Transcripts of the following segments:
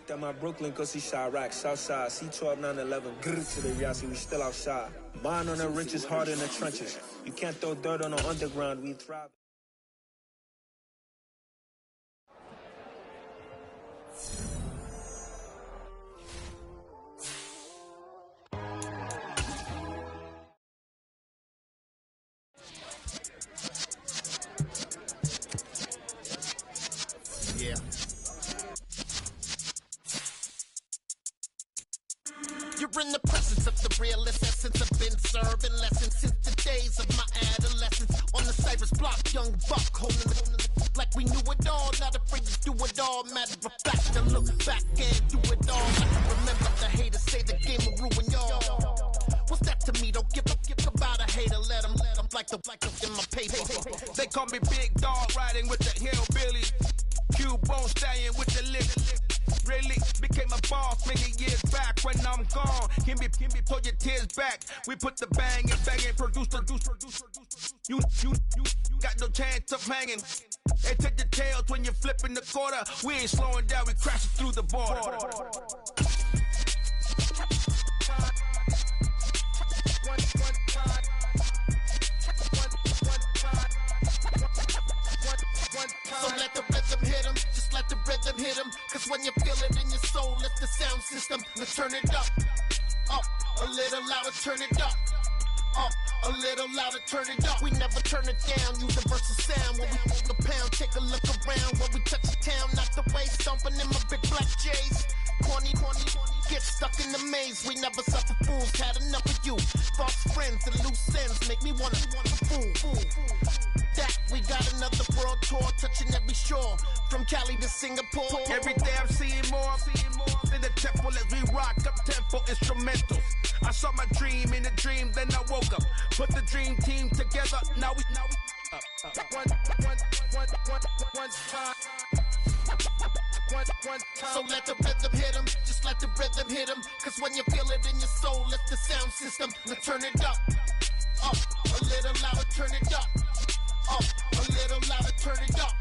locked at my Brooklyn cause he shot rack. Southside, C12, 911, grrr to the Yassi, we still outside. Mine on the richest, hard in the trenches. You can't throw dirt on the underground, we thrive. Yeah. You're in the presence of the realest essence. I've been serving lessons since the days of my adolescence. On the Cyrus block, young buck holding the like we knew it all. Not afraid to do it all. Matter of fact, to look back and do it all. I can remember the haters say the game will ruin y'all. What's that to me? Don't give about a hater. Let them like the in my paper. They call me Big Dog, riding with the hillbillies. Cubone staying with the lip. Really became a boss many years back. When I'm gone, can be pull your tears back. We put the bang and produce. You got no chance of hanging. They take the tails when you're flipping the quarter. We ain't slowing down, we crashing through the border. So let the rhythm hit him, just let the rhythm hit him. Cause when you feel it in your soul, lift the sound system. Let's turn it up, a little louder, turn it up. A little louder, turn it up. We never turn it down, universal sound. When we move the pound, take a look around. When we touch the town, knock the way, stomping in my big black J's. Corny, get stuck in the maze. We never suffer fools, had enough of you. False friends and loose ends make me wanna fool. That we got another world tour, touching every shore, from Cali to Singapore. Every day I'm seeing more in the temple as we rock up tempo instrumentals. I saw my dream in a dream, then I woke up. Put the dream team together, now we So let the rhythm hit him, just let the rhythm hit him. Cause when you feel it in your soul, lift the sound system. Let's turn it up, a little louder, turn it up, a little louder, turn it up.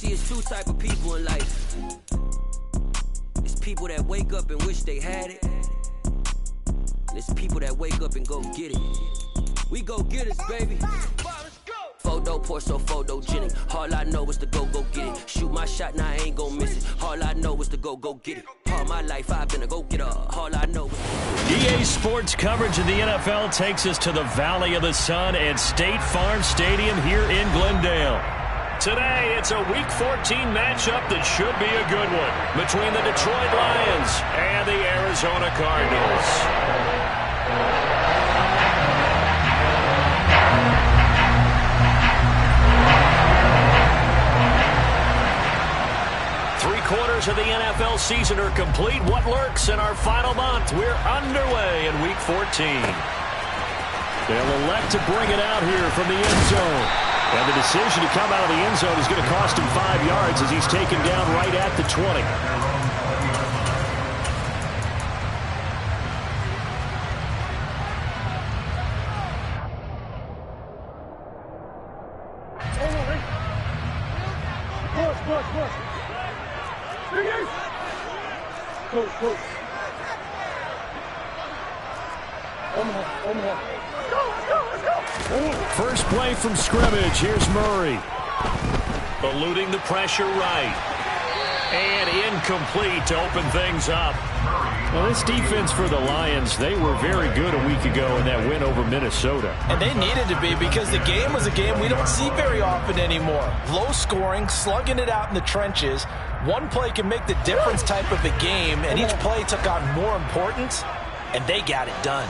It's two type of people in life. It's people that wake up and wish they had it. And it's people that wake up and go get it. We go get it, baby. Photo, Porso, photogenic. All I know is to go get it. Shoot my shot, now I ain't gon' miss it. All I know is to go get it. All my life I've been a go-getter. All I know is EA Sports coverage of the NFL takes us to the Valley of the Sun at State Farm Stadium here in Glendale. Today, it's a Week 14 matchup that should be a good one between the Detroit Lions and the Arizona Cardinals. Three-quarters of the NFL season are complete. What lurks in our final month? We're underway in Week 14. They'll elect to bring it out here from the end zone. And the decision to come out of the end zone is going to cost him 5 yards as he's taken down right at the 20. Push. First play from scrimmage. Here's Murray. Eluding the pressure right. And incomplete to open things up. Well, this defense for the Lions, they were very good a week ago in that win over Minnesota. And they needed to be because the game was a game we don't see very often anymore. Low scoring, slugging it out in the trenches. One play can make the difference type of a game, and each play took on more importance, and they got it done.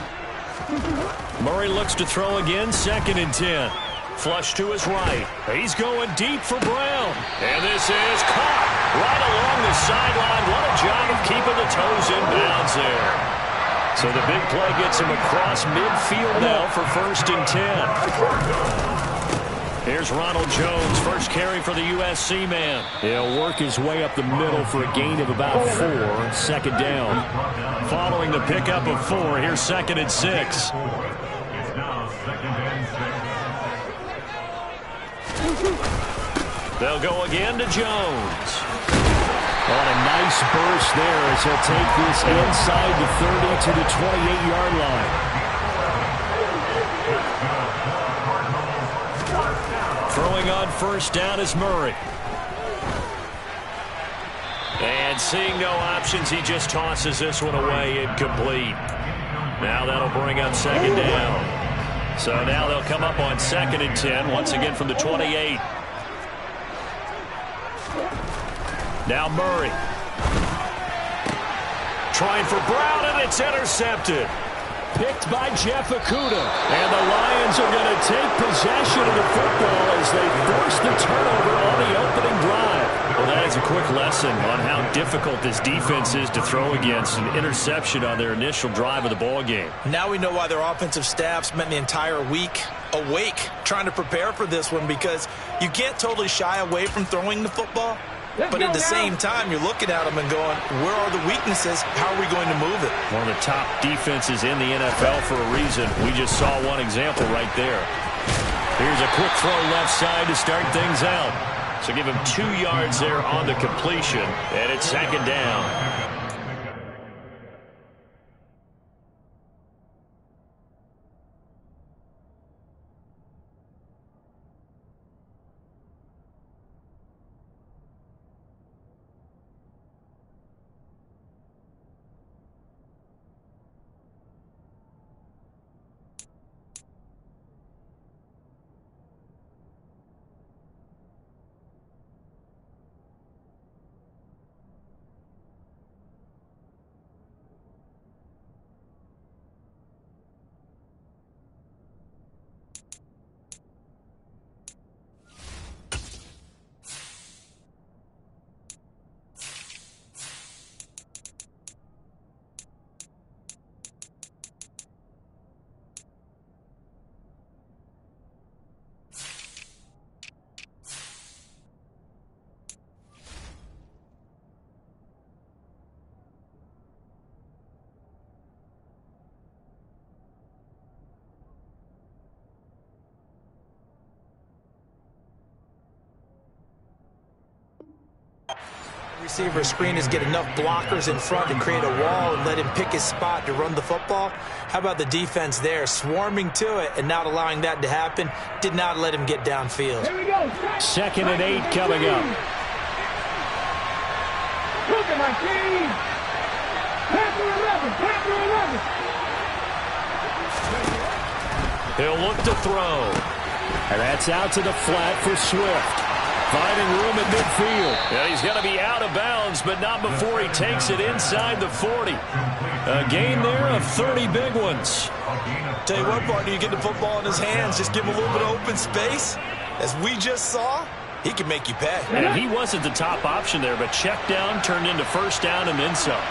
Murray looks to throw again, 2nd and 10. Flush to his right. He's going deep for Brown. And this is caught right along the sideline. What a job of keeping the toes in bounds there. So the big play gets him across midfield now for 1st and 10. Here's Ronald Jones, first carry for the USC man. He'll work his way up the middle for a gain of about 4, 2nd down. Following the pickup of 4, here's 2nd and 6. They'll go again to Jones. On a nice burst there as he'll take this inside the 30 to the 28-yard line. Throwing on 1st down is Murray. And seeing no options, he just tosses this one away incomplete. Now that'll bring up 2nd down. So now they'll come up on 2nd and 10, once again from the 28. Now Murray. Trying for Brown, and it's intercepted. Picked by Jeff Okudah. And the Lions are going to take possession of the football as they force the turnover on the opening drive. Well, that is a quick lesson on how difficult this defense is to throw against. An interception on their initial drive of the ball game. Now we know why their offensive staff spent the entire week awake trying to prepare for this one, because you can't totally shy away from throwing the football. But at the same time, you're looking at them and going, where are the weaknesses? How are we going to move it? One of the top defenses in the NFL for a reason. We just saw one example right there. Here's a quick throw left side to start things out. So give him 2 yards there on the completion, and it's 2nd down. Receiver screen is get enough blockers in front to create a wall and let him pick his spot to run the football. How about the defense there, swarming to it and not allowing that to happen? Did not let him get downfield. Here we go. 2nd and 8 coming up. Look at my team. Panther 11. He'll look to throw. And that's out to the flat for Swift. Finding room at midfield. Yeah, he's going to be out of bounds, but not before he takes it inside the 40. A gain there of 30 big ones. Tell you what, partner, you get the football in his hands, just give him a little bit of open space. As we just saw, he can make you pay. And he wasn't the top option there, but check down turned into 1st down and then some.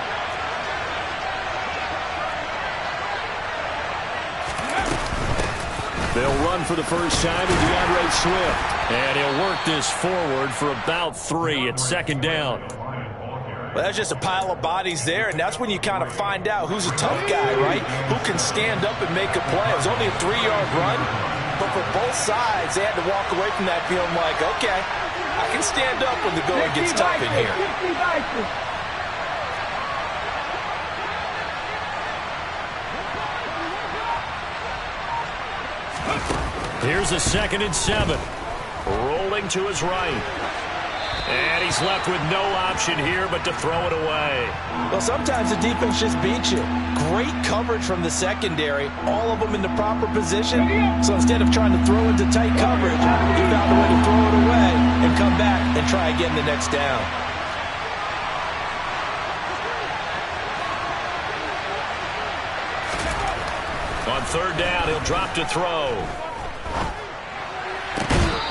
They'll run for the first time to DeAndre Swift. And he'll work this forward for about 3 at 2nd down. Well, that's just a pile of bodies there, and that's when you kind of find out who's a tough guy, right? Who can stand up and make a play. It was only a 3-yard run, but for both sides, they had to walk away from that feeling like, okay, I can stand up when the going gets tough in here. Here's a 2nd and 7. Rolling to his right. And he's left with no option here but to throw it away. Well, sometimes the defense just beats you. Great coverage from the secondary. All of them in the proper position. So instead of trying to throw into tight coverage, he found a way to throw it away and come back and try again the next down. On 3rd down, he'll drop to throw.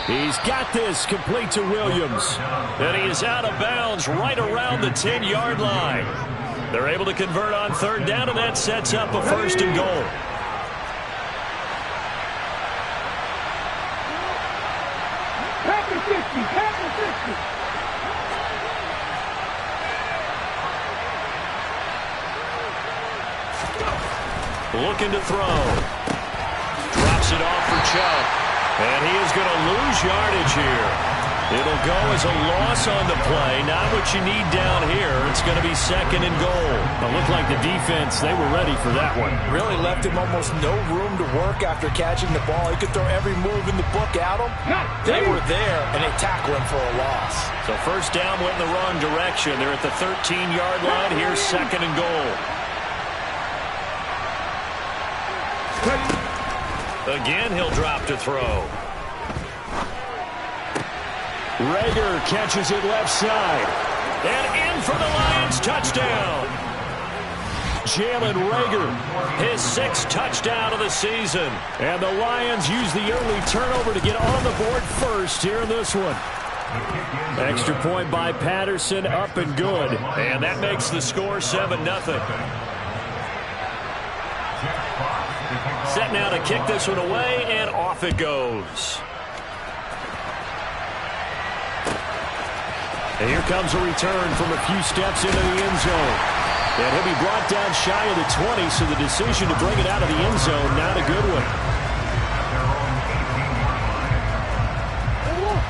He's got this complete to Williams. And he is out of bounds right around the 10-yard line. They're able to convert on third down, and that sets up a first and goal. Looking to throw. Drops it off for Chubb. And he is going to lose yardage here. It'll go as a loss on the play. Not what you need down here. It's going to be second and goal. It looked like the defense, they were ready for that one. Really left him almost no room to work after catching the ball. He could throw every move in the book at him. They were there, and they tackle him for a loss. So first down went in the wrong direction. They're at the 13-yard line. Here's second and goal. Again, he'll drop to throw. Rager catches it left side. And in for the Lions touchdown. Jalen Rager, his 6th touchdown of the season. And the Lions use the early turnover to get on the board first here in this one. Extra point by Patterson, up and good. And that makes the score 7-0. Set now to kick this one away, and off it goes. And here comes a return from a few steps into the end zone. And he'll be brought down shy of the 20, so the decision to bring it out of the end zone, not a good one.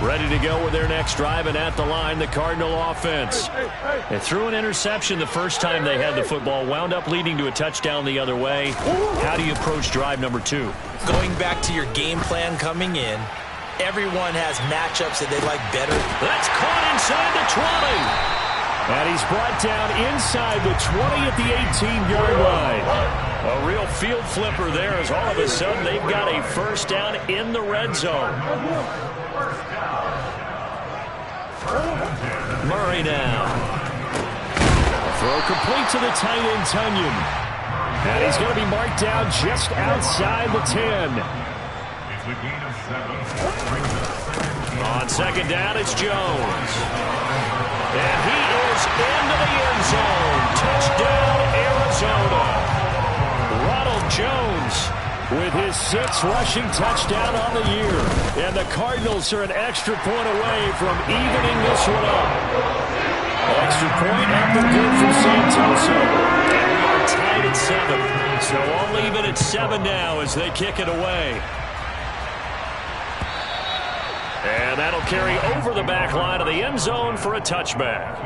Ready to go with their next drive, and at the line, the Cardinal offense. They threw an interception the first time they had the football, wound up leading to a touchdown the other way. How do you approach drive number 2? Going back to your game plan coming in, everyone has matchups that they like better. That's caught inside the 20. And he's brought down inside the 20 at the 18-yard line. A real field flipper there, as all of a sudden they've got a first down in the red zone. Murray now. Throw complete to the tight end, Tunyon. And he's going to be marked down just outside the 10. On second down, it's Jones. And he is into the end zone. Touchdown, Arizona. Ronald Jones with his 6th rushing touchdown on the year. And the Cardinals are an extra point away from evening this one up. Extra point up and good from Santoso. And we are tied at 7. So I'll leave it at 7 now as they kick it away. And that'll carry over the back line of the end zone for a touchback.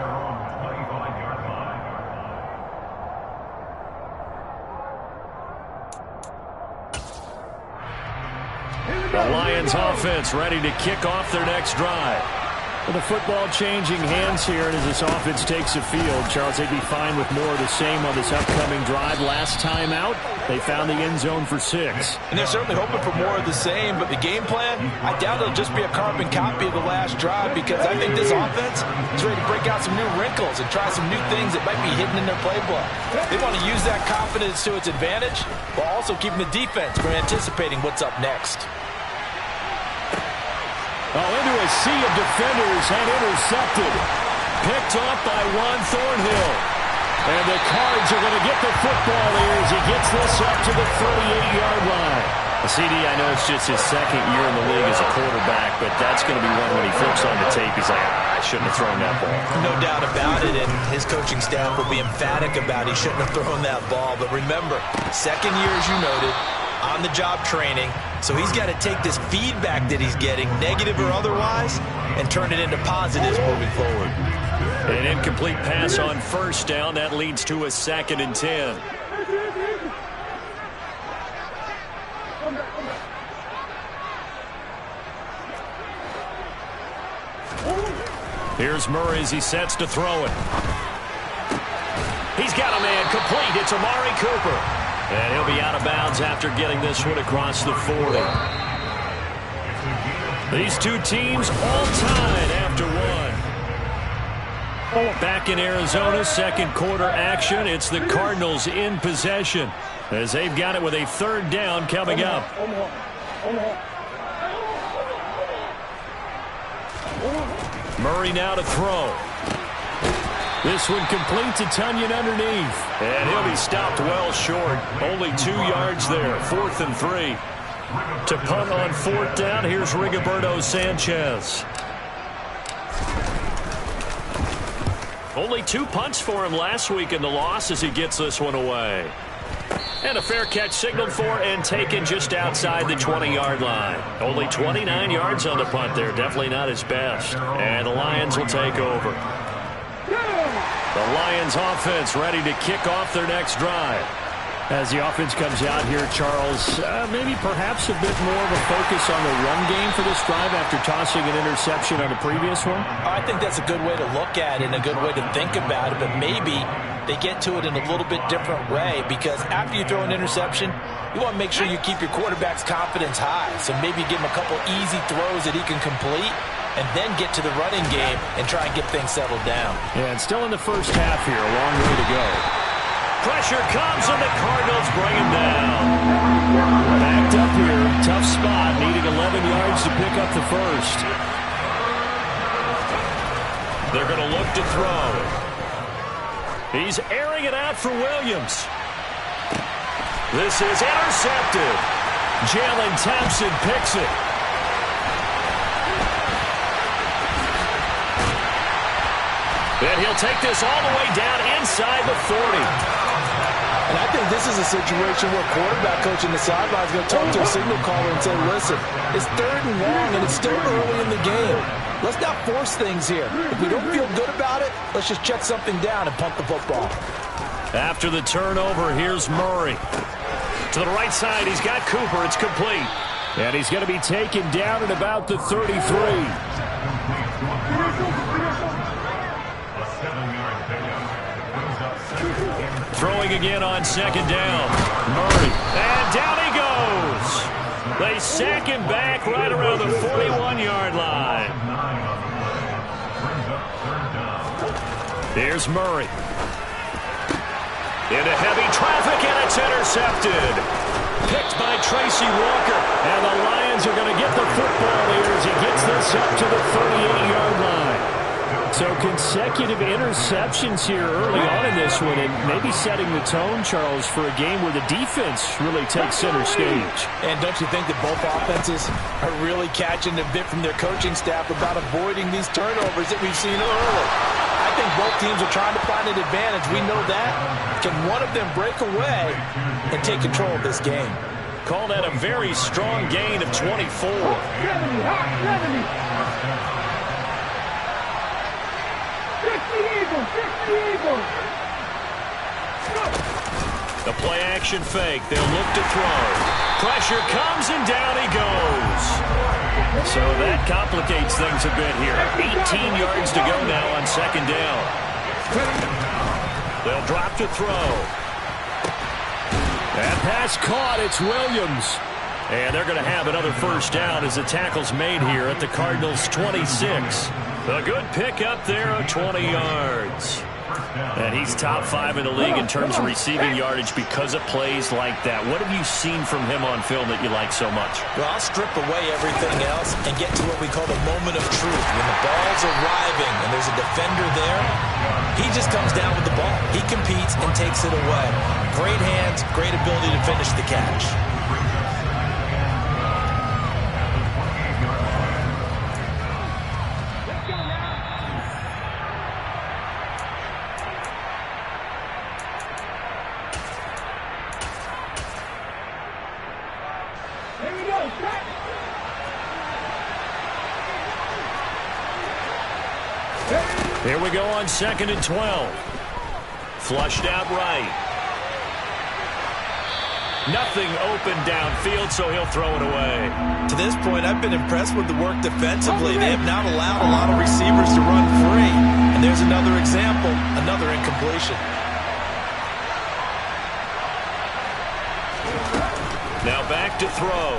The Lions offense ready to kick off their next drive. With the football changing hands here, and as this offense takes the field, Charles, they'd be fine with more of the same on this upcoming drive. Last time out, they found the end zone for 6. And they're certainly hoping for more of the same, but the game plan, I doubt it'll just be a carbon copy of the last drive, because I think this offense is ready to break out some new wrinkles and try some new things that might be hidden in their playbook. They want to use that confidence to its advantage, while also keeping the defense from anticipating what's up next. Oh, into a sea of defenders and intercepted. Picked off by Juan Thornhill. And the Cards are going to get the football here as he gets this up to the 38-yard line. CD, I know it's just his 2nd year in the league as a quarterback, but that's going to be one when he flips on the tape, he's like, I shouldn't have thrown that ball. No doubt about it, and his coaching staff will be emphatic about he shouldn't have thrown that ball. But remember, 2nd year, as you noted, on-the-job training, so he's got to take this feedback that he's getting, negative or otherwise, and turn it into positives moving forward. An incomplete pass on first down. That leads to a 2nd and 10. Here's Murray as he sets to throw it. He's got a man complete. It's Amari Cooper. And he'll be out of bounds after getting this one across the 40. These two teams all tied after one. Back in Arizona, 2nd quarter action. It's the Cardinals in possession as they've got it with a 3rd down coming up. Murray now to throw. This one complete to Tunyon underneath. And he'll be stopped well short. Only 2 yards there. 4th and 3. To punt on 4th down, here's Rigoberto Sanchez. Only 2 punts for him last week in the loss as he gets this one away. And a fair catch signaled for and taken just outside the 20-yard line. Only 29 yards on the punt there. Definitely not his best. And the Lions will take over. The Lions offense ready to kick off their next drive. As the offense comes out here, Charles, maybe perhaps a bit more of a focus on the run game for this drive after tossing an interception on the previous one? I think that's a good way to look at it and a good way to think about it, but maybe they get to it in a little bit different way, because after you throw an interception, you want to make sure you keep your quarterback's confidence high. So maybe give him a couple easy throws that he can complete and then get to the running game and try and get things settled down. Yeah, and still in the first half here, a long way to go. Pressure comes, and the Cardinals bring him down. Backed up here, tough spot, needing 11 yards to pick up the first. They're going to look to throw. He's airing it out for Williams. This is intercepted. Jalen Thompson picks it. And he'll take this all the way down inside the 40. And I think this is a situation where quarterback coach in the sideline is going to talk to a signal caller and say, listen, it's 3rd and long, and it's still early in the game. Let's not force things here. If we don't feel good about it, let's just check something down and punt the football. After the turnover, here's Murray. To the right side, he's got Cooper. It's complete. And he's going to be taken down at about the 33. Throwing again on 2nd down. Murray. And down he goes. They sack him back right around the 41-yard line. Here's Murray. Into heavy traffic, and it's intercepted. Picked by Tracy Walker. And the Lions are going to get the football here as he gets this up to the 38-yard line. So consecutive interceptions here early on in this one, and maybe setting the tone, Charles, for a game where the defense really takes center stage. And don't you think that both offenses are really catching a bit from their coaching staff about avoiding these turnovers that we've seen early? I think both teams are trying to find an advantage. We know that. Can one of them break away and take control of this game? Call that a very strong gain of 24. The play action fake. They'll look to throw. Pressure comes, and down he goes. So that complicates things a bit here. 18 yards to go now on 2nd down. They'll drop to throw. That pass caught. It's Williams. And they're going to have another first down as the tackle's made here at the Cardinals' 26. A good pickup there of 20 yards. And he's top 5 in the league in terms of receiving yardage because of plays like that. What have you seen from him on film that you like so much? Well, I'll strip away everything else and get to what we call the moment of truth. When the ball's arriving and there's a defender there, he just comes down with the ball. He competes and takes it away. Great hands, great ability to finish the catch. Here we go on 2nd and 12. Flushed out right. Nothing open downfield, so he'll throw it away. To this point, I've been impressed with the work defensively. They have not allowed a lot of receivers to run free. And there's another example, another incompletion. Now back to throw.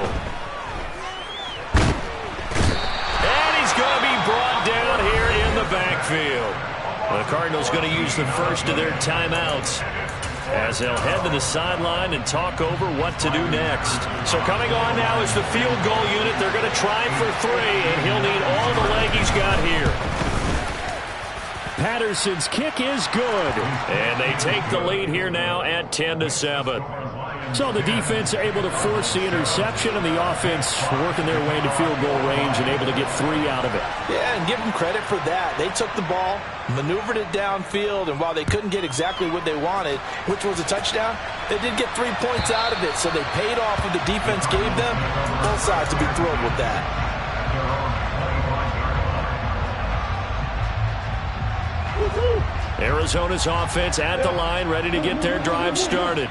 And he's going to be brought down here in the backfield. The Cardinals going to use the first of their timeouts as they'll head to the sideline and talk over what to do next. So coming on now is the field goal unit. They're going to try for 3, and he'll need all the leg he's got here. Patterson's kick is good. And they take the lead here now at 10-7. So the defense able to force the interception, and the offense working their way into field goal range and able to get 3 out of it. Yeah, and give them credit for that. They took the ball, maneuvered it downfield, and while they couldn't get exactly what they wanted, which was a touchdown, they did get 3 points out of it, so they paid off what the defense gave them. Both sides to be thrilled with that. Arizona's offense at the line, ready to get their drive started.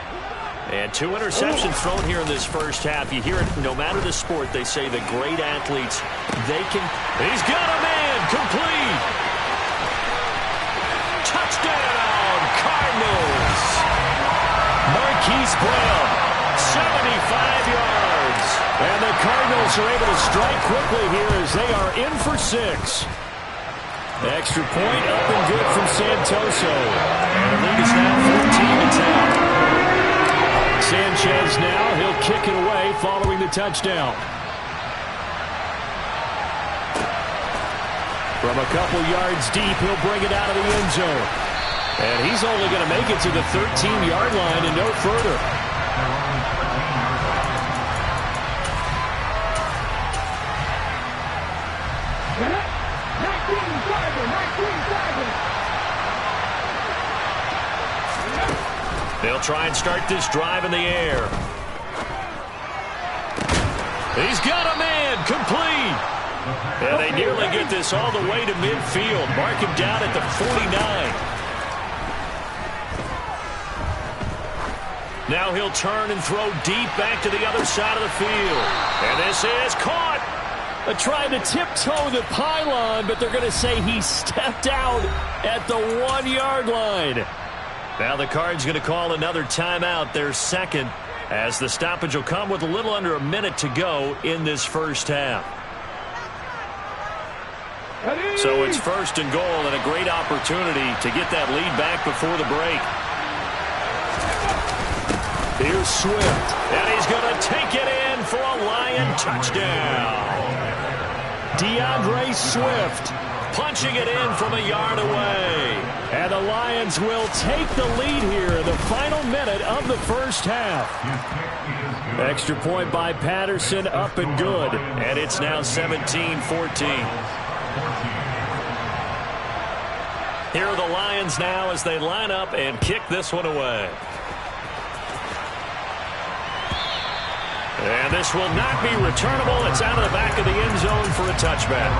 And 2 interceptions thrown here in this first half. You hear it no matter the sport. They say the great athletes, they can. He's got a man, complete. Touchdown, Cardinals. Marquise Brown, 75 yards. And the Cardinals are able to strike quickly here as they are in for 6. Extra point up and good from Santoso. And the lead is now 14-10. Sanchez now, he'll kick it away following the touchdown. From a couple yards deep, he'll bring it out of the end zone. And he's only going to make it to the 13-yard line and no further. They'll try and start this drive in the air. He's got a man, complete. And they nearly get this all the way to midfield. Mark him down at the 49. Now he'll turn and throw deep back to the other side of the field. And this is caught. Trying to tiptoe the pylon, but they're going to say he stepped out at the 1-yard line. Now the Cards going to call another timeout, their second, as the stoppage will come with a little under a minute to go in this first half. So it's 1st and goal and a great opportunity to get that lead back before the break. Here's Swift, and he's going to take it in for a Lion touchdown. DeAndre Swift punching it in from a yard away. And the Lions will take the lead here in the final minute of the first half. Extra point by Patterson, up and good. And it's now 17-14. Here are the Lions now as they line up and kick this one away. And this will not be returnable. It's out of the back of the end zone for a touchback.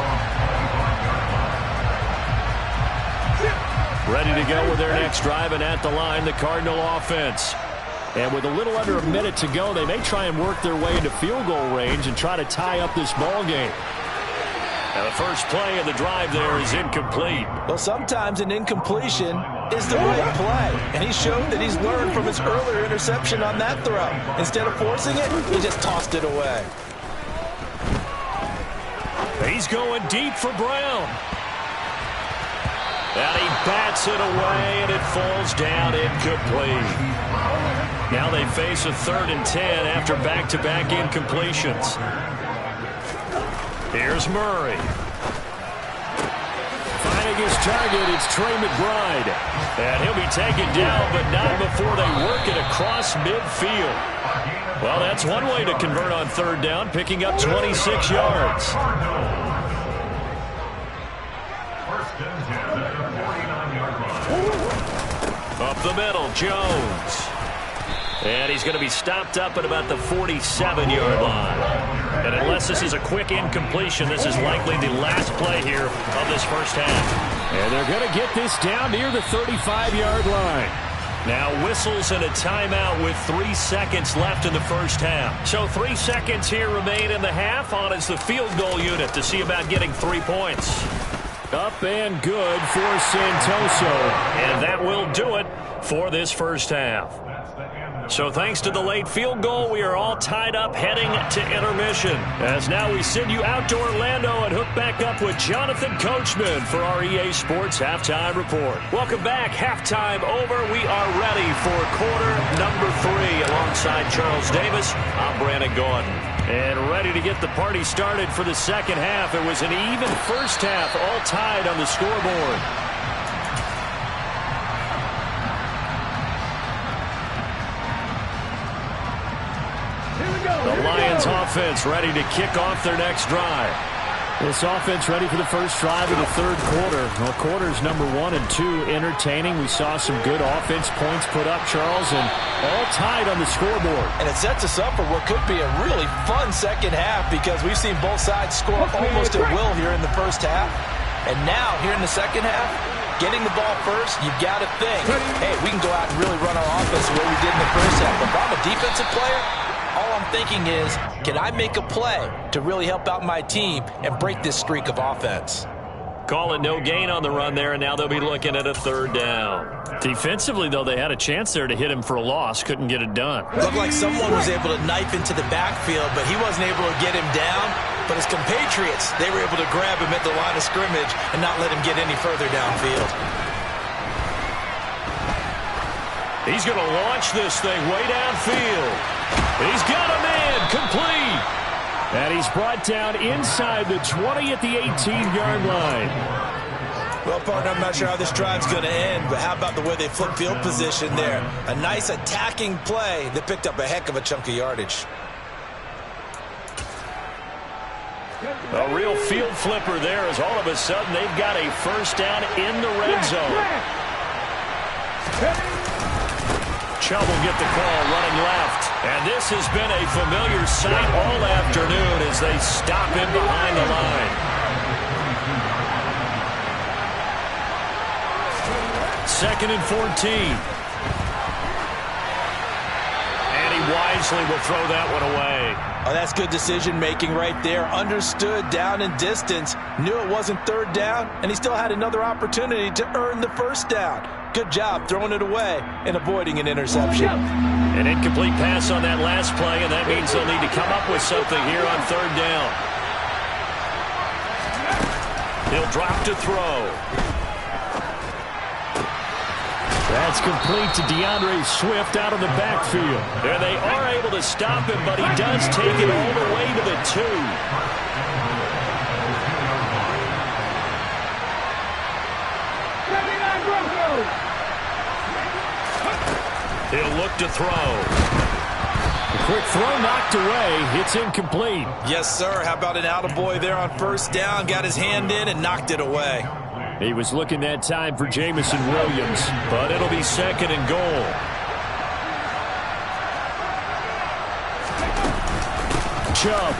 Ready to go with their next drive, and at the line, the Cardinal offense. And with a little under a minute to go, they may try and work their way into field goal range and try to tie up this ball game. Now the first play of the drive there is incomplete. Well, sometimes an incompletion is the right play. And he showed that he's learned from his earlier interception on that throw. Instead of forcing it, he just tossed it away. He's going deep for Brown. And he bats it away, and it falls down incomplete. Now they face a 3rd and 10 after back-to-back incompletions. Here's Murray. Finding his target, it's Trey McBride. And he'll be taken down, but not before they work it across midfield. Well, that's one way to convert on 3rd down, picking up 26 yards. Up the middle, Jones. And he's going to be stopped up at about the 47-yard line. And unless this is a quick incompletion, this is likely the last play here of this first half. And they're going to get this down near the 35-yard line. Now whistles and a timeout with 3 seconds left in the first half. So 3 seconds here remain in the half. On is the field goal unit to see about getting 3 points. Up and good for Santoso. And that will do it for this first half. So thanks to the late field goal, we are all tied up heading to intermission. As now we send you out to Orlando and hook back up with Jonathan Coachman for our EA Sports Halftime Report. Welcome back. Halftime over. We are ready for quarter number 3. Alongside Charles Davis, I'm Brandon Gordon. And ready to get the party started for the second half. It was an even first half, all tied on the scoreboard. The Lions offense ready to kick off their next drive. This offense ready for the first drive of the third quarter. Well, quarters number 1 and 2 entertaining. We saw some good offense points put up, Charles, and all tied on the scoreboard. And it sets us up for what could be a really fun second half because we've seen both sides score almost at will here in the first half. And now, here in the second half, getting the ball first, you've got to think, hey, we can go out and really run our offense the way we did in the first half. But if I'm a defensive player, all I'm thinking is, can I make a play to really help out my team and break this streak of offense? Call it no gain on the run there, and now they'll be looking at a third down. Defensively, though, they had a chance there to hit him for a loss. Couldn't get it done. Looked like someone was able to knife into the backfield, but he wasn't able to get him down. But his compatriots, they were able to grab him at the line of scrimmage and not let him get any further downfield. He's going to launch this thing way downfield. He's got him in, complete. And he's brought down inside the 20 at the 18-yard line. Well, partner, I'm not sure how this drive's going to end, but how about the way they flip field position there? A nice attacking play that picked up a heck of a chunk of yardage. A real field flipper there as all of a sudden they've got a first down in the red zone. Chubb will get the call running left. And this has been a familiar sight all afternoon as they stop him behind the line. Second and 14. And he wisely will throw that one away. Oh, that's good decision-making right there. Understood down and distance. Knew it wasn't third down, and he still had another opportunity to earn the first down. Good job throwing it away and avoiding an interception. An incomplete pass on that last play, and that means they'll need to come up with something here on third down. He'll drop to throw. That's complete to DeAndre Swift out of the backfield. There they are able to stop him, but he does take it all the way to the 2. He'll look to throw. A quick throw knocked away. It's incomplete. Yes, sir. How about an attaboy there on first down? Got his hand in and knocked it away. He was looking that time for Jamison Williams. But it'll be second and goal. Chubb.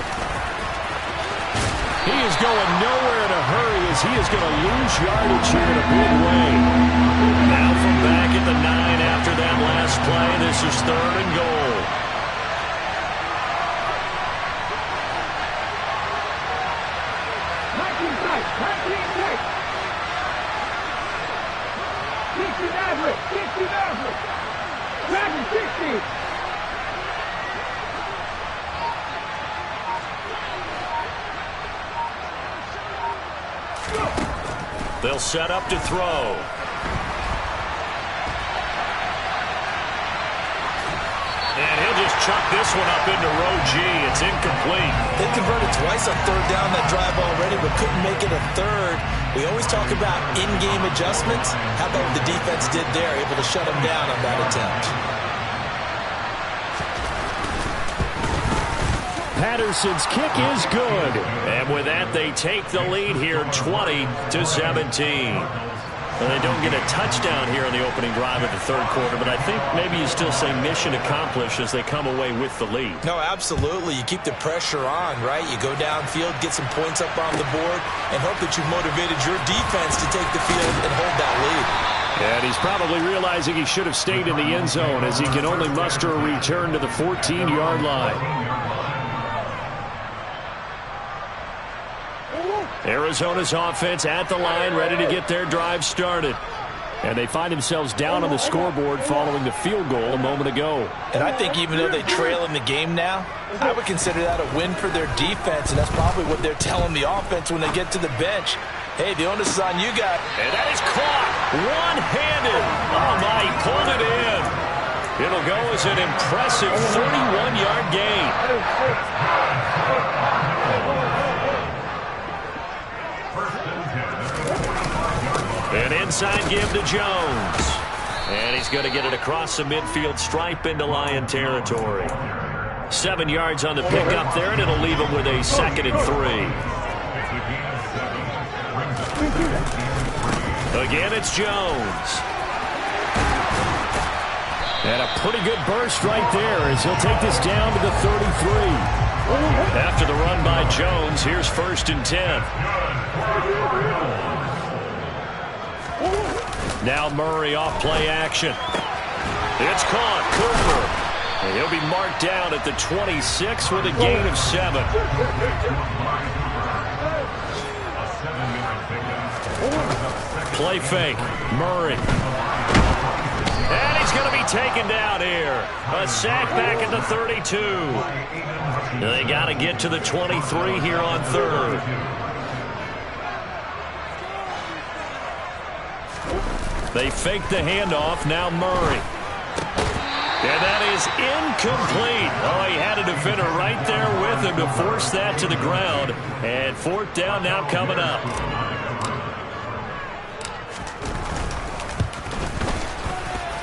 He is going nowhere in a hurry as he is going to lose yardage here in a big way. Now from back at the 9 after that last play, this is third and goal. They'll set up to throw. And he'll just chuck this one up into row G. It's incomplete. They converted twice on third down that drive already, but couldn't make it a third. We always talk about in-game adjustments. How about what the defense did there, able to shut him down on that attempt? Patterson's kick is good. And with that, they take the lead here 20-17. Well, they don't get a touchdown here in the opening drive of the third quarter, but I think maybe you still say mission accomplished as they come away with the lead. No, absolutely. You keep the pressure on, right? You go downfield, get some points up on the board, and hope that you've motivated your defense to take the field and hold that lead. And he's probably realizing he should have stayed in the end zone as he can only muster a return to the 14-yard line. Arizona's offense at the line, ready to get their drive started. And they find themselves down on the scoreboard following the field goal a moment ago. And I think even though they trail in the game now, I would consider that a win for their defense, and that's probably what they're telling the offense when they get to the bench. Hey, the onus is on you guys. And that is caught one-handed. Oh, my, he pulled it in. It'll go as an impressive 31-yard gain. An inside give to Jones. And he's going to get it across the midfield stripe into Lion territory. 7 yards on the pickup there, and it'll leave him with a 2nd and 3. Again, it's Jones. And a pretty good burst right there as he'll take this down to the 33. After the run by Jones, here's 1st and 10. Now Murray off play action. It's caught. Cooper. And he'll be marked down at the 26 with a gain of 7. Play fake. Murray. And he's going to be taken down here. A sack back at the 32. They got to get to the 23 here on 3rd. They fake the handoff. Now Murray. And that is incomplete. Oh, he had a defender right there with him to force that to the ground. And 4th down now coming up.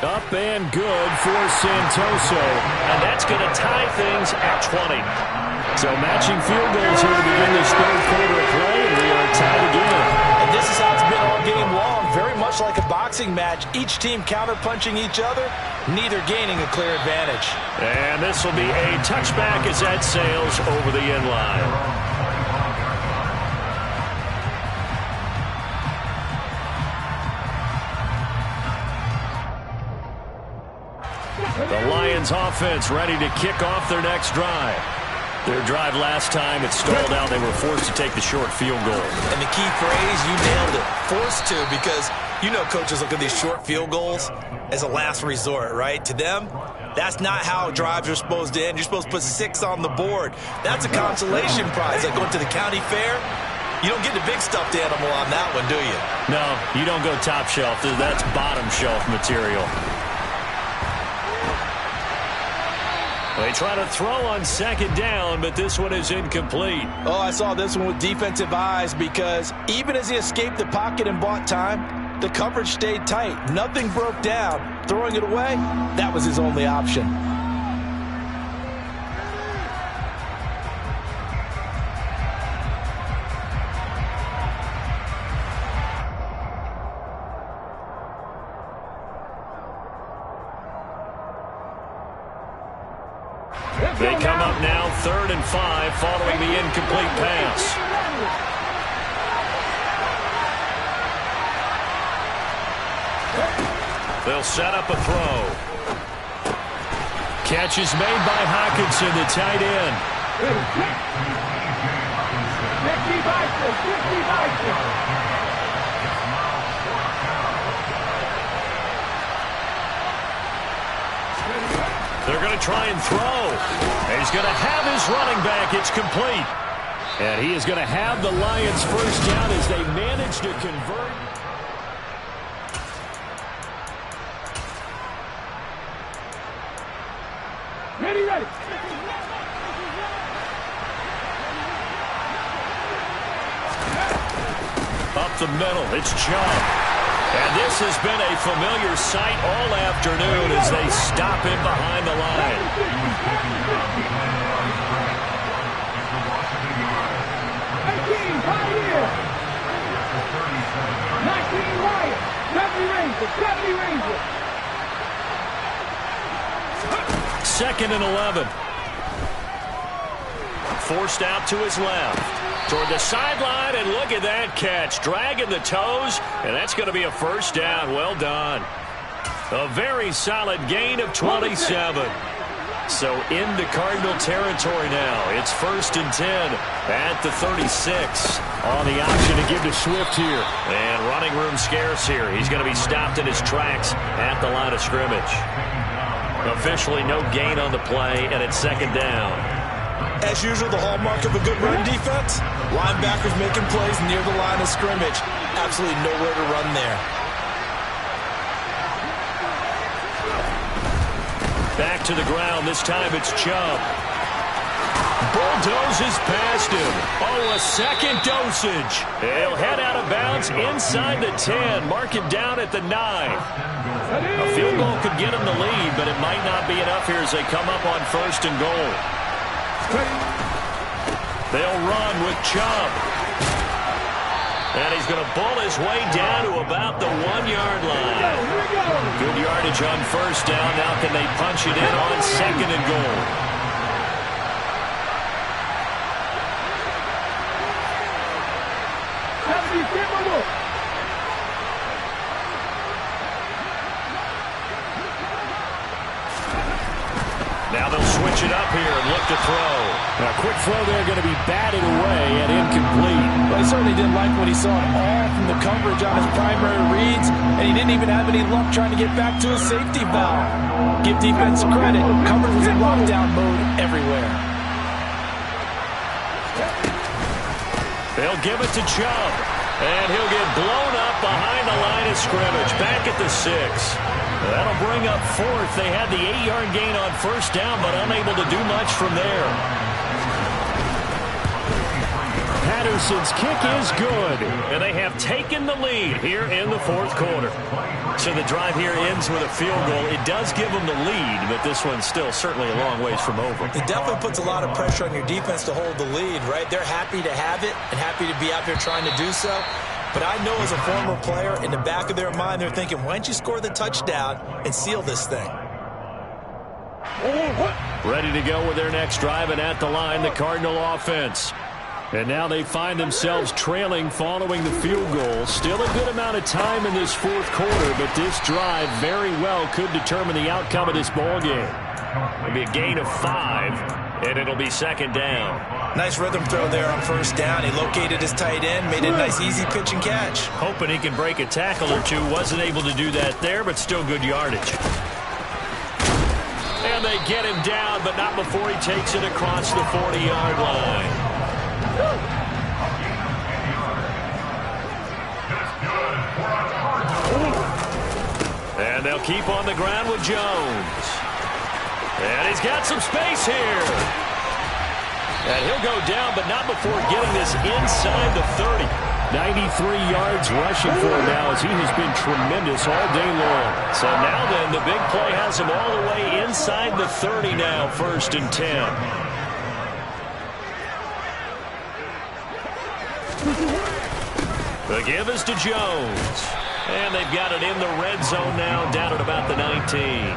Up and good for Santoso. And that's going to tie things at 20. So matching field goals here to begin this 3rd quarter of play, and we are tied again. And this is how it's been all game long. Very much like a boxing match. Each team counter-punching each other, neither gaining a clear advantage. And this will be a touchback as that sails over the end line. The Lions offense ready to kick off their next drive. Their drive last time, it stalled out. They were forced to take the short field goal. And the key phrase, you nailed it. Forced to, because you know coaches look at these short field goals as a last resort, right? To them, that's not how drives are supposed to end. You're supposed to put 6 on the board. That's a consolation prize. Like going to the county fair, you don't get the big stuffed animal on that one, do you? No, you don't go top shelf. That's bottom shelf material. They try to throw on 2nd down, but this one is incomplete. Oh, I saw this one with defensive eyes because even as he escaped the pocket and bought time, the coverage stayed tight. Nothing broke down. Throwing it away, that was his only option. They come up now 3rd and 5 following the incomplete pass. They'll set up a throw. Catch is made by Hockenson, the tight end. They're going to try and throw. And he's going to have his running back. It's complete. And he is going to have the Lions 1st down as they manage to convert. Ready. Up the middle, it's Chubb. And this has been a familiar sight all afternoon as they stop him behind the line. Second and 11. Forced out to his left. Toward the sideline, and look at that catch. Dragging the toes, and that's going to be a 1st down. Well done. A very solid gain of 27. So into Cardinal territory now. It's 1st and 10 at the 36. On the option to give to Swift here. And running room scarce here. He's going to be stopped in his tracks at the line of scrimmage. Officially no gain on the play, and it's 2nd down. As usual, the hallmark of a good run defense, linebackers making plays near the line of scrimmage. Absolutely nowhere to run there. Back to the ground. This time it's Chubb. bulldozes past him. Oh, a second dosage. He'll head out of bounds inside the 10. Mark it down at the 9. A field goal could get him the lead, but it might not be enough here as they come up on 1st and goal. They'll run with Chubb. And he's going to bull his way down to about the 1-yard line. Good yardage on 1st down. Now can they punch it in on 2nd and goal? Now they'll switch it up here and look to throw. A quick throw there going to be batted away and incomplete. Well, he certainly didn't like what he saw at all from the coverage on his primary reads, and he didn't even have any luck trying to get back to his safety valve. Give defense credit. Coverage was in lockdown mode everywhere. They'll give it to Chubb, and he'll get blown up behind the line of scrimmage. Back at the 6. That'll bring up 4th. They had the 8-yard gain on 1st down, but unable to do much from there. Patterson's kick is good. And they have taken the lead here in the 4th quarter. So the drive here ends with a field goal. It does give them the lead, but this one's still certainly a long ways from over. It definitely puts a lot of pressure on your defense to hold the lead, right? They're happy to have it and happy to be out there trying to do so. But I know as a former player, in the back of their mind, they're thinking, why don't you score the touchdown and seal this thing? Ready to go with their next drive, and at the line, the Cardinal offense. And now they find themselves trailing following the field goal. Still a good amount of time in this 4th quarter, but this drive very well could determine the outcome of this ball game. It'll be a gain of 5, and it'll be 2nd down. Nice rhythm throw there on 1st down. He located his tight end, made it a nice easy pitch and catch. Hoping he can break a tackle or two. Wasn't able to do that there, but still good yardage. And they get him down, but not before he takes it across the 40-yard line. And they'll keep on the ground with Jones. And he's got some space here. And he'll go down, but not before getting this inside the 30. 93 yards rushing for him now as he has been tremendous all day long. So now then, the big play has him all the way inside the 30 now, 1st and 10. The give is to Jones. And they've got it in the red zone now, down at about the 19.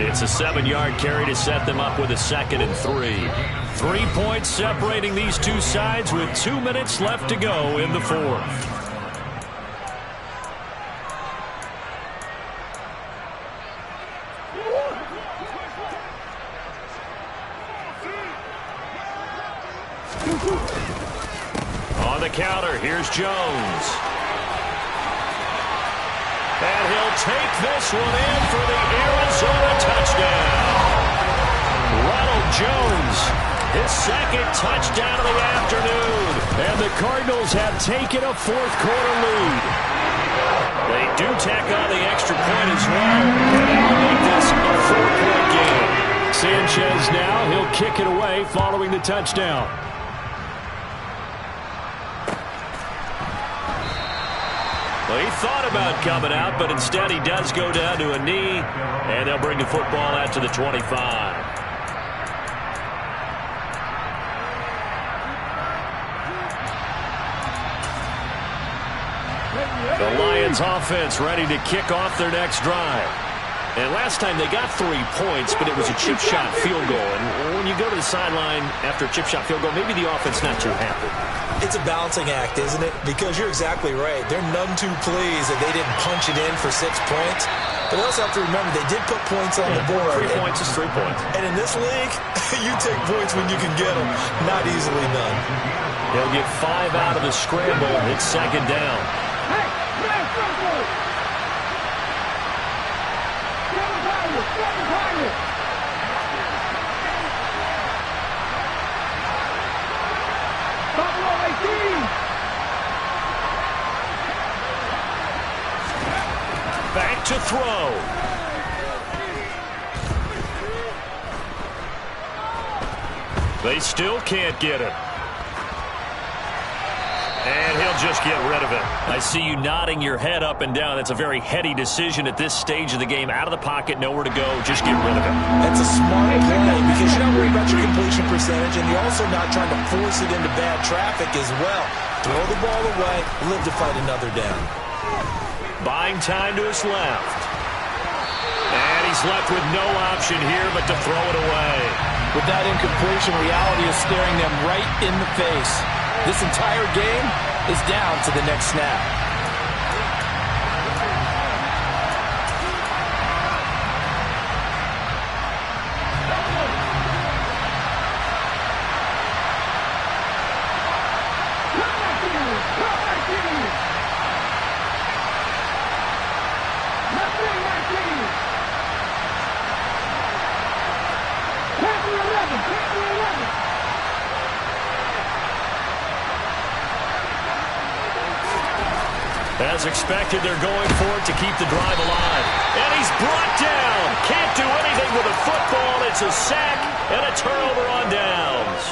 It's a 7-yard carry to set them up with a 2nd and 3. 3 points separating these two sides with 2 minutes left to go in the 4th. On the counter, here's Jones. And he'll take this one in for the Arizona touchdown. Ronald Jones, his 2nd touchdown of the afternoon. And the Cardinals have taken a 4th quarter lead. They do tack on the extra point as well. And that'll make this a 4-point game. Sanchez now, he'll kick it away following the touchdown. Well, he thought about coming out, but instead he does go down to a knee, and they'll bring the football out to the 25. The Lions offense ready to kick off their next drive. And last time they got 3 points, but it was a chip shot field goal. And when you go to the sideline after a chip shot field goal, maybe the offense not too happy. It's a balancing act, isn't it? Because you're exactly right. They're none too pleased that they didn't punch it in for 6 points. But they also have to remember they did put points on the board. 3 points is 3 points. And in this league, you take points when you can get them. Not easily done. They'll get 5 out of the scramble. It's 2nd down. Back to throw. They still can't get him. And he'll just get rid of it. I see you nodding your head up and down. That's a very heady decision at this stage of the game. Out of the pocket, nowhere to go. Just get rid of it. That's a smart play because you're not worried about your completion percentage, and you're also not trying to force it into bad traffic as well. Throw the ball away, live to fight another down. Buying time to his left. And he's left with no option here but to throw it away. With that incompletion, reality is staring them right in the face. This entire game is down to the next snap. As expected, they're going for it to keep the drive alive. And he's brought down. Can't do anything with a football. It's a sack and a turnover on downs.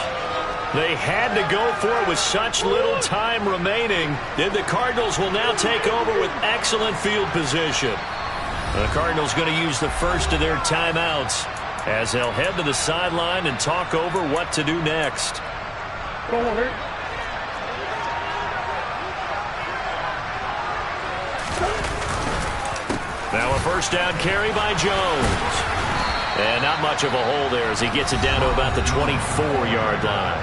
They had to go for it with such little time remaining. And the Cardinals will now take over with excellent field position. The Cardinals going to use the first of their timeouts as they'll head to the sideline and talk over what to do next. Now a first down carry by Jones. And not much of a hole there as he gets it down to about the 24-yard line.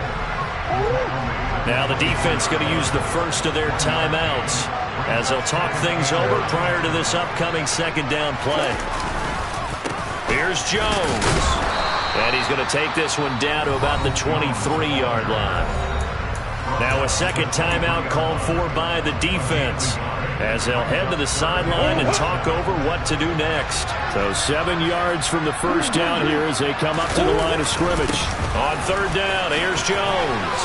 Now the defense going to use the first of their timeouts as they'll talk things over prior to this upcoming second down play. Here's Jones. And he's going to take this one down to about the 23-yard line. Now a second timeout called for by the defense as they'll head to the sideline and talk over what to do next. So 7 yards from the first down here as they come up to the line of scrimmage. On third down, here's Jones.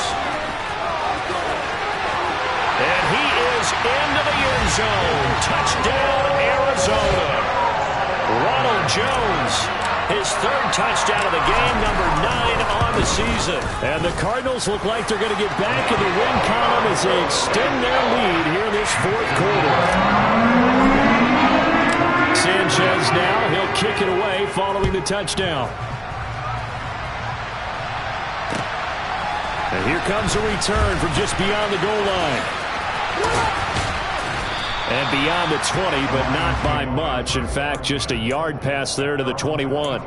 And he is into the end zone. Touchdown, Arizona. Ronald Jones, his third touchdown of the game, number 9 on the season. And the Cardinals look like they're going to get back in the win column as they extend their lead here in this fourth quarter. Sanchez now, he'll kick it away following the touchdown. And here comes a return from just beyond the goal line. And beyond the 20, but not by much. In fact, just a yard pass there to the 21.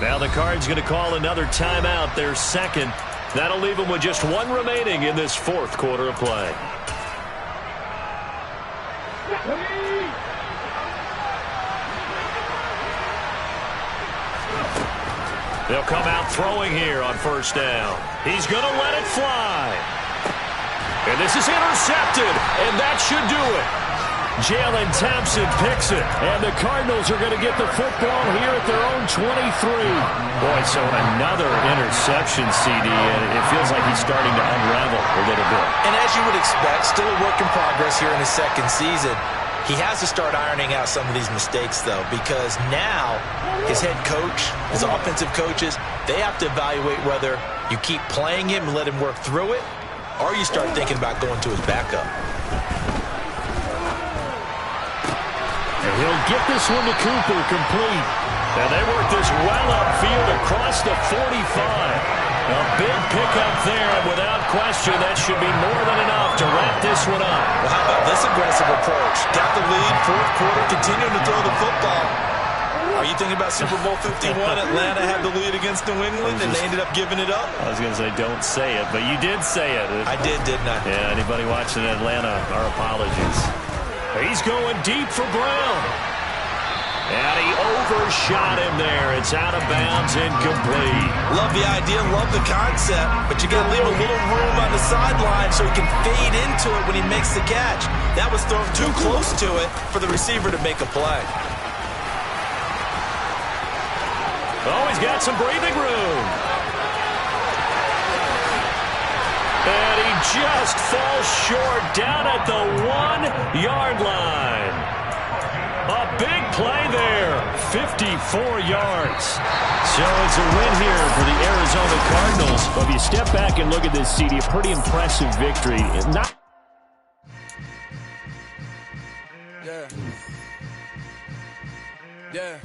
Now the Cards going to call another timeout, their second. That'll leave them with just one remaining in this fourth quarter of play. They'll come out throwing here on first down. He's going to let it fly. And this is intercepted, and that should do it. Jalen Thompson picks it, and the Cardinals are going to get the football here at their own 23. Boy, so another interception, CD, and it feels like he's starting to unravel a little bit. And as you would expect, still a work in progress here in his second season. He has to start ironing out some of these mistakes, though, because now his head coach, his offensive coaches, they have to evaluate whether you keep playing him and let him work through it, or you start thinking about going to his backup. And he'll get this one to Cooper, complete. And they work this well upfield across the 45. A big pickup there, and without question, that should be more than enough to wrap this one up. Well, how about this aggressive approach? Got the lead, fourth quarter, continuing to throw the football. Are you thinking about Super Bowl 51? Atlanta had the lead against New England, and they ended up giving it up? I was going to say, don't say it, but you did say it. I did, didn't I? Yeah, anybody watching Atlanta, our apologies. He's going deep for Brown. And he overshot him there. It's out of bounds, incomplete. Love the idea, love the concept, but you got to leave a little room on the sideline so he can fade into it when he makes the catch. That was thrown too close to it for the receiver to make a play. Oh, he's got some breathing room. And he just falls short down at the 1-yard line. A big play there. 54 yards. So it's a win here for the Arizona Cardinals. Well, if you step back and look at this, CD, a pretty impressive victory. Yeah.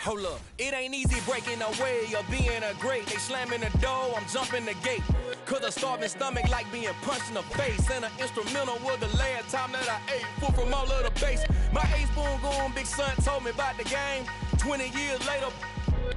Hold up, it ain't easy breaking away or being a great. They slamming the door, I'm jumping the gate. Cause a starving stomach like being punched in the face. And an instrumental was the last time that I ate food from all of the base. My ace boom goon, big son told me about the game. 20 years later,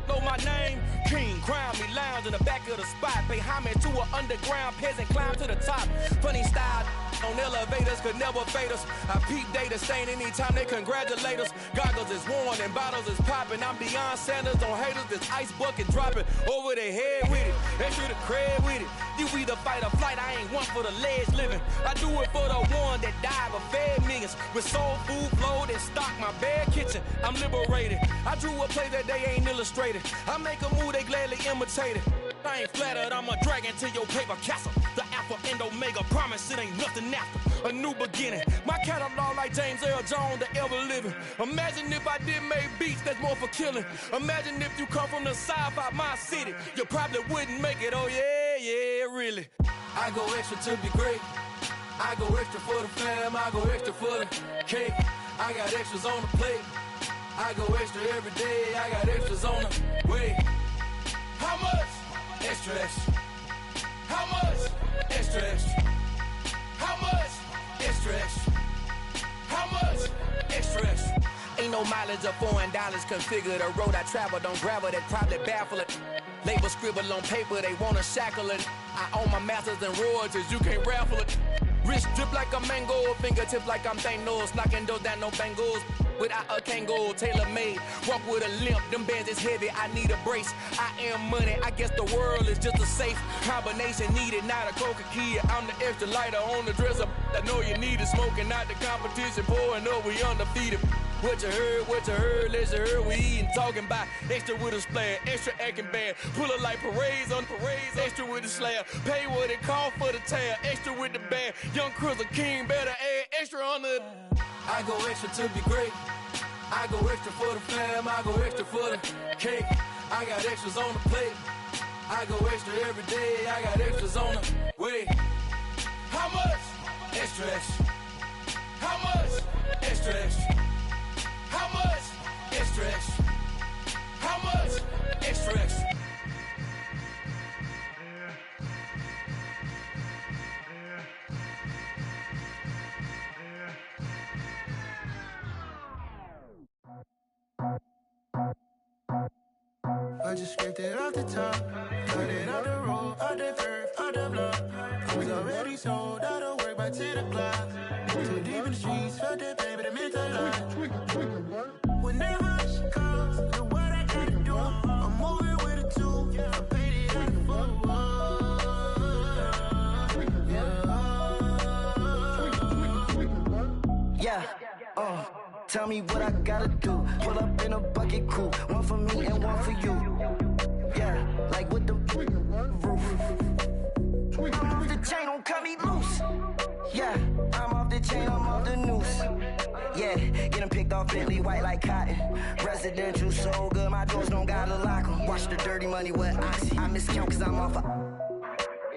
know my name. King, crown me, lounge in the back of the spot. Pay homage to an underground peasant, climb to the top. Funny style on elevators could never fade us. I peep data stain anytime they congratulate us. Goggles is worn and bottles is popping. I'm Deion Sanders on haters, this ice bucket dropping over their head with it. They should have cred with it. You either fight or flight, I ain't one for the ledge living. I do it for the one that died but fed millions. With soul food flowed and stocked my bare kitchen. I'm liberated. I drew a play that they ain't illustrated. I make a move, they gladly imitate it. I ain't flattered, I'm a dragon to your paper castle. The Alpha and Omega, promise it ain't nothing after. A new beginning. My catalog like James Earl Jones, the ever living. Imagine if I did make beats that's more for killing. Imagine if you come from the south out my city. You probably wouldn't make it, oh yeah, really. I go extra to be great. I go extra for the fam, I go extra for the cake. I got extras on the plate. I go extra every day, I got extras on the way. How much? Extra, extra. How much? Extra, extra. How much? Extra, extra. How much? Extra, extra. Ain't no mileage of $4 configure the road I travel. Don't gravel that probably baffle it. Label scribble on paper, they wanna shackle it. I own my masters and royalties, you can't raffle it. Wrist drip like a mango, fingertips like I'm Thanos. Knocking those down, no bangles. Without a Kango, tailor-made. Walk with a limp, them bands is heavy, I need a brace. I am money, I guess the world is just a safe combination needed, not a coca key. I'm the extra lighter on the dresser. I know you need it, smoking out the competition, pouring up, we undefeated. What you heard, let's hear we eatin', talking about extra with a splash, extra acting bad, pull it like parades on parades, extra with the slab, pay what it cost for the tab, extra with the band, young Chris a king, better add extra on the. I go extra to be great, I go extra for the fam, I go extra for the cake, I got extras on the plate, I go extra every day, I got extras on the way. How much? Extra, extra. How much? Extra, extra. How much? Extra, extra. How much? Extra, extra. I just scraped it off the top, cut it off the road, out the curve, out the block. I was already sold out of work by 10 o'clock. Too deep in the streets, felt that pain, but it meant a lot. When that hush comes, know what I gotta do. I'm moving with a two, I paid it out the full. Yeah. Tell me what I gotta do. Pull up in a bucket crew, one for me and one for you. Yeah, like with the roof. I'm off the chain, don't cut me loose. Yeah, I'm off the chain, I'm off the noose. Yeah, getting picked off Bentley white like cotton. Residential so good, my doors don't gotta lock 'em. Watch the dirty money with oxy. I miscount cause I'm off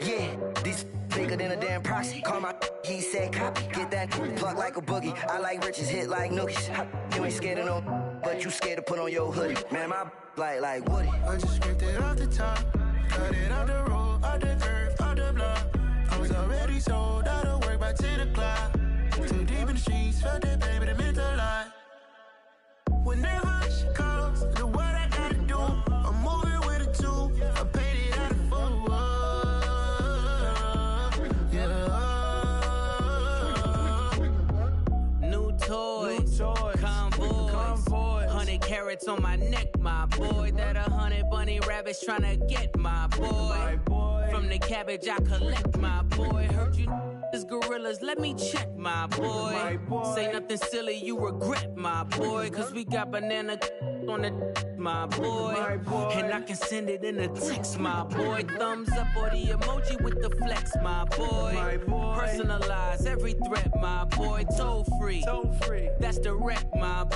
yeah, these bigger than a damn proxy. Call my he said copy. Get that plug like a boogie. I like riches, hit like nookies. You ain't scared of no, but you scared to put on your hoodie. Man, my like Woody. I just scraped it off the top, cut it off the road, out the curve, out the block. I was already sold out of work by 10 o'clock. Too deep in the streets, felt that pain, but it meant a lot. When that hush comes, know what I gotta do. I'm moving with a two, I paid it out of full. Toys, convoys, 100 carats on my neck, my boy. That 100 bunny rabbits tryna get my boy. From the cabbage I collect, my boy. Heard you is gorillas, let me check, my boy. Say nothing silly, you regret, my boy. Cause we got banana on the my boy. And I can send it in a text, my boy. Thumbs up or the emoji with the flex, my boy. Personalize every threat, my boy. Toll free. That's direct, my boy.